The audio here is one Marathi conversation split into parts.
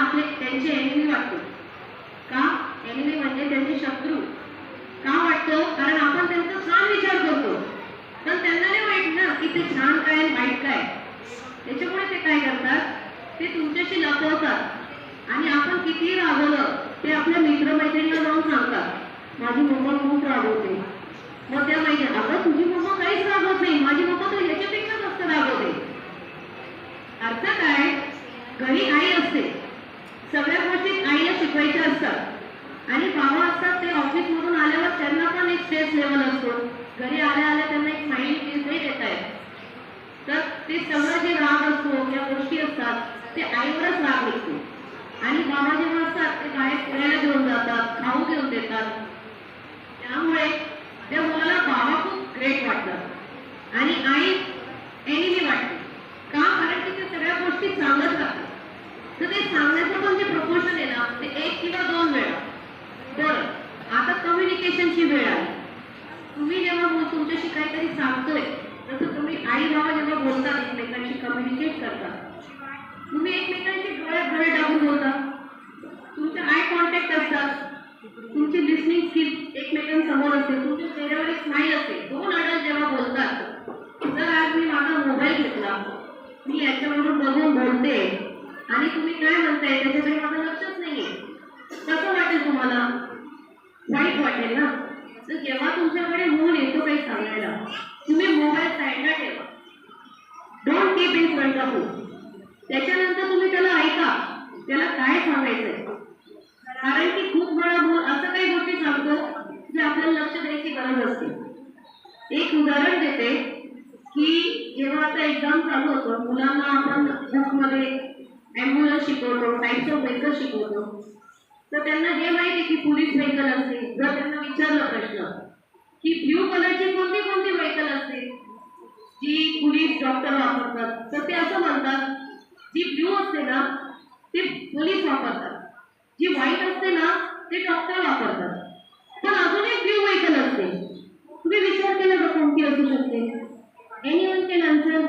आपले त्यांचे एनिमी वाटतो का? एनिमी म्हणजे त्यांचे शत्रू का वाटतो? कारण आपण त्यांचा छान विचार करतो, पण त्यांना नाही माहित ना की ते छान काय वाईट काय. त्याच्यामुळे ते काय करतात, ते तुमच्याशी लपवतात आणि आपण किती रागवलं ते आपल्या मित्रमैत्रिणीला जाऊन सांगतात, माझी मम्मा खूप रागवते. मग त्या माहिती, अगं तुझी मम्मा काहीच रागवत नाही, माझी मम्मा तर ह्याच्यापेक्षा जास्त रागवते. अर्थ काय, घरी आई असते, सगळ्या गोष्टी आईला शिकवायच्या असतात आणि बाबा असतात ते ऑफिस मधून आल्यावर त्यांना पण एक स्ट्रेस लेवल असतो, घरी आल्या आल्या त्यांना एक स्माइली फेस नाही देता येत. तर ते सगळं जे राग असतो, या गोष्टी असतात, ते आईवरच राग निघतो. आणि बाबा जेव्हा असतात ते बाहेर फिरायला घेऊन जातात, खाऊ घेऊन देतात, त्यामुळे त्या मुलाला बाबा खूप ग्रेट वाटतात आणि आई एनिमी वाटते का? कारण की ते सगळ्या गोष्टी सांगत राहतात. तर ते सांगण्याचं पण जे प्रपोर्शन आहे ना, ते 1 किंवा 2 वेळा. बरं, आता कम्युनिकेशनची वेळ आहे. तुम्ही जेव्हा तुमच्याशी काहीतरी सांगतोय, तसं तुम्ही आई बाबा जेव्हा बोलतात, एकमेकांशी कम्युनिकेट करतात, तुम्ही एकमेकांशी डोळ्यात डोळे टाकून बोलता, तुमचे आय कॉन्टॅक्ट असतात, तुमची लिसनिंग स्किल एकमेकांसमोर असते, तुमच्या चेहऱ्यावर एक स्माईल असते. 2 अडल्ट जेव्हा बोलतात, जर आज मी माझा मोबाईल घेतला, मी याच्यावरून बघून बोलते आणि तुम्ही काय म्हणताय त्याच्याकडे माझं लक्षच नाहीये, कसं वाटेल तुम्हाला? वाईट वाटेल ना. तर जेव्हा तुमच्याकडे मूल येतो काही सांगायला, तुम्ही मोबाईल साईडला ठेवा, don't keep in front of you. त्याच्यानंतर तुम्ही त्याला ऐका, त्याला काय सांगायचंय. कारण की खूप वेळा मूल असं काही गोष्टी सांगतो जे आपल्याला लक्ष द्यायची गरज असते. एक उदाहरण देते की जेव्हा आता एक्झाम चालू होतं, मुलांना आपण बुकमध्ये ॲम्ब्युलन्स शिकवतो, टाईप्स ऑफ व्हेकल शिकवतो, तर त्यांना हे माहिती की पोलीस व्हेकल असते. जर त्यांना विचारलं प्रश्न की ब्ल्यू कलरची कोणती कोणती व्हेकल असते जी पोलीस डॉक्टर वापरतात, तर ते असं म्हणतात, जी ब्ल्यू असते ना ते पोलीस वापरतात, जी व्हाईट असते ना ते डॉक्टर वापरतात. पण अजून एक ब्ल्यू व्हेकल असते, तुम्ही विचार केला का कोणती असू शकते? Anyone can answer.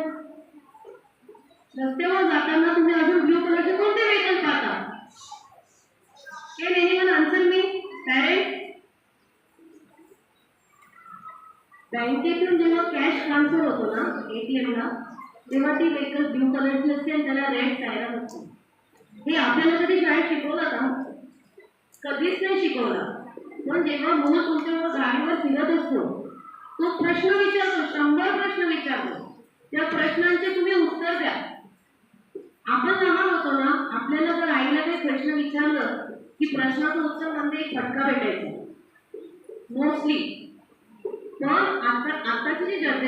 रस्त्यावर जाताना तुम्ही अजून ब्ल्यू कलरचे कोणते व्हेकल पाहता? Can anyone answer me? Parents, बँकेतून जेव्हा कॅश ट्रान्सफर होतो ना एटीएमला, तेव्हा ती व्हेकल ब्ल्यू कलरची असते आणि त्याला रेड सायरन असतो. हे आपल्याला कधी शाळेत शिकवलं का? कधीच नाही शिकवलं. पण जेव्हा मूल तुमच्यावर गाडीवर फिरत असतो, तो प्रश्न विचारतो, 100 प्रश्न विचारतो, त्या प्रश्नांचे तुम्ही उत्तर द्या. आपण लहान होतो ना, आपल्याला जर आईला काही प्रश्न विचारलं की प्रश्नाचं उत्तर म्हणजे एक फटका भेटायचा मोस्टली. पण आताची जी जनरेशन